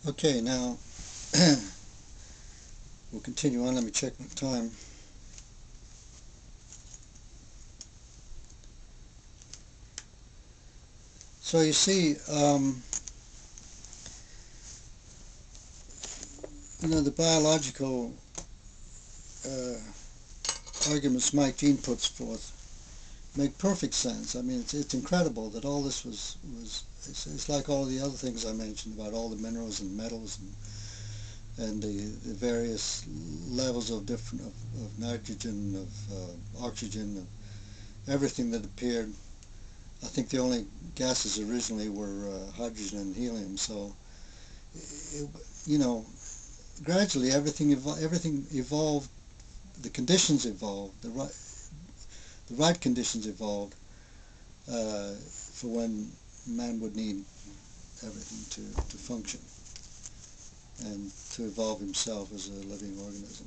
Okay, now we'll continue on. Let me check my time. So you see, the biological uh, arguments Mike Dean puts forth make perfect sense. I mean, it's incredible that all this was. It's like all the other things I mentioned about all the minerals and metals and the various levels of different of nitrogen, of oxygen, of everything that appeared. I think the only gases originally were hydrogen and helium. So, it, you know, gradually everything evolved. The conditions evolved. The right conditions evolved for when man would need everything to function and to evolve himself as a living organism.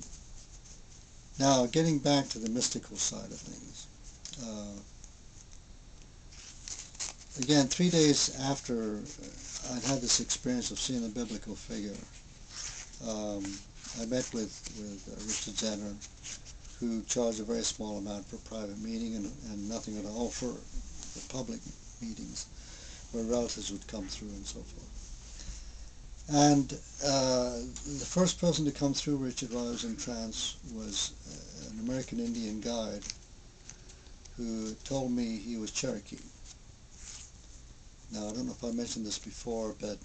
Now, getting back to the mystical side of things. Again, 3 days after I'd had this experience of seeing a biblical figure, um, I met with Richard Zenner, who charged a very small amount for a private meeting and nothing at all for public meetings where relatives would come through and so forth. And the first person to come through Richard while I was in trance was an American Indian guide who told me he was Cherokee. Now, I don't know if I mentioned this before, but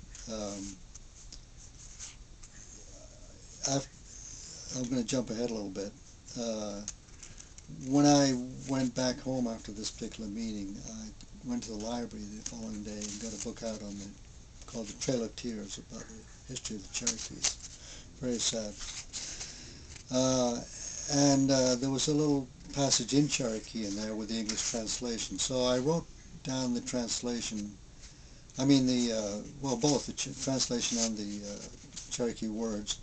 I'm going to jump ahead a little bit. Uh, when I went back home after this particular meeting, I went to the library the following day and got a book out called The Trail of Tears, about the history of the Cherokees. Very sad. And there was a little passage in Cherokee in there with the English translation. So I wrote down the translation. I mean both the translation and the Cherokee words.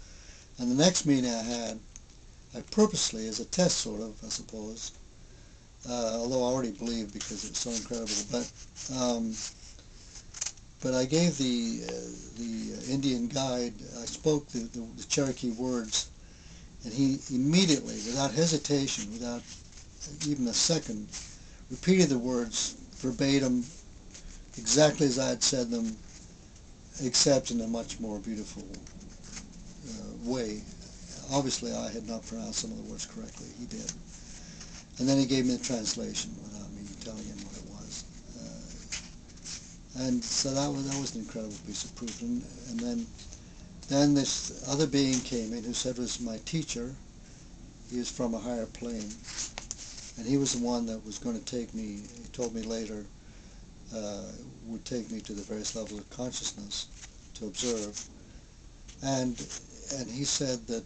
And the next meeting I purposely, as a test sort of, I suppose, although I already believed because it was so incredible, but I gave the Indian guide, I spoke the Cherokee words, and he immediately, without hesitation, without even a second, repeated the words verbatim, exactly as I had said them, except in a much more beautiful way. Obviously, I had not pronounced some of the words correctly. He did. And then he gave me the translation without me telling him what it was. And so that was an incredible piece of proof. And then this other being came in who said was my teacher. He was from a higher plane. And he was the one that was going to take me, he told me later, would take me to the various levels of consciousness to observe. And he said that,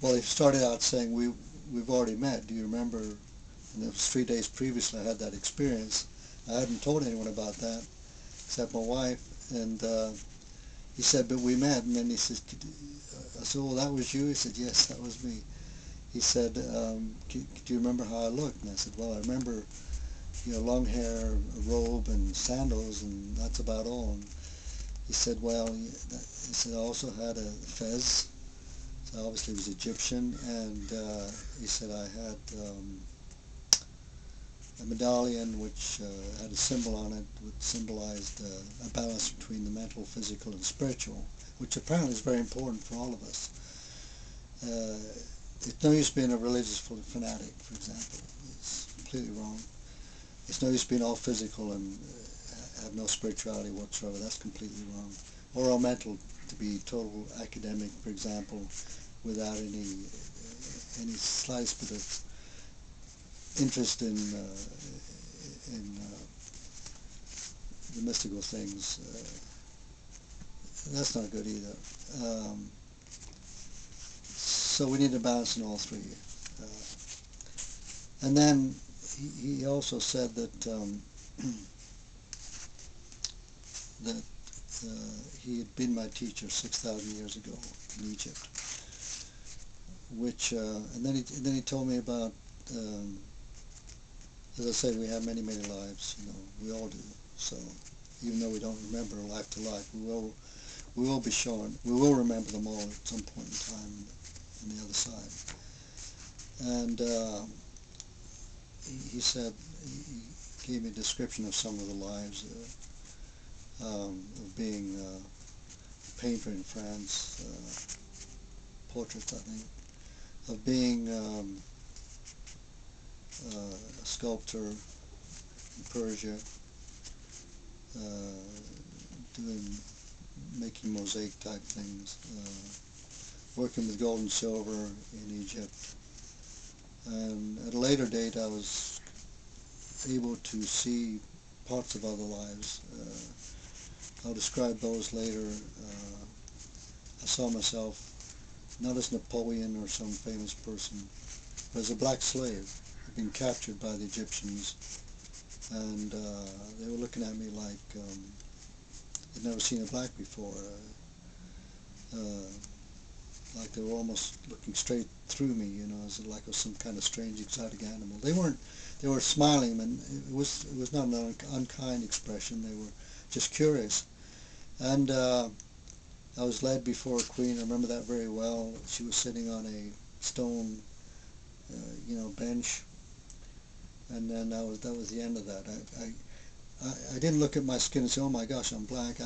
he started out saying, we've already met. Do you remember? And it was 3 days previously I had that experience. I hadn't told anyone about that except my wife. And he said, but we met. And then he said, I said, well, that was you? He said, yes, that was me. He said, do you remember how I looked? And I said, well, I remember, long hair, a robe, and sandals, and that's about all. And he said, well, he said, I also had a fez, so obviously it was Egyptian, and he said I had a medallion which had a symbol on it which symbolized a balance between the mental, physical, and spiritual, which apparently is very important for all of us. It's no use being a religious fanatic, for example. It's completely wrong. It's no use being all physical and have no spirituality whatsoever. That's completely wrong. Or all mental, to be total academic, for example, without any slightest bit of interest in the mystical things. That's not good either. So we need a balance in all three. And then he also said that that he had been my teacher 6,000 years ago in Egypt. And then he told me about, as I said, we have many lives. We all do. So even though we don't remember life to life, we will be shown, we will remember them all at some point in time on the other side. And he said, he gave me a description of some of the lives of being a painter in France, portraits I think, of being a sculptor in Persia, making mosaic type things, working with gold and silver in Egypt. And at a later date I was able to see parts of other lives. I'll describe those later. I saw myself not as Napoleon or some famous person, but as a black slave who'd been captured by the Egyptians, and they were looking at me like they'd never seen a black before, like they were almost looking straight through me, you know, as like I was some kind of strange exotic animal. They were smiling, and it was not an unkind expression. They were just curious. And I was led before a queen. I remember that very well. She was sitting on a stone, bench, and then that was the end of that. I didn't look at my skin and say, "Oh my gosh, I'm black."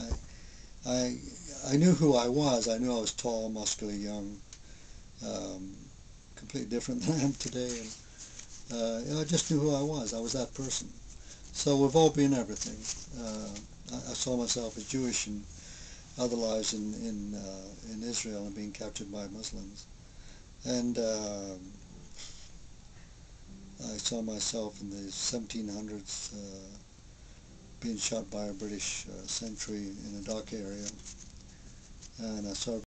I knew who I was. I knew I was tall, muscular, young, completely different than I am today. And I just knew who I was. I was that person. So we've all been everything. I saw myself as Jewish and other lives in Israel and being captured by Muslims. And I saw myself in the 1700s being shot by a British sentry in a dock area. And I saw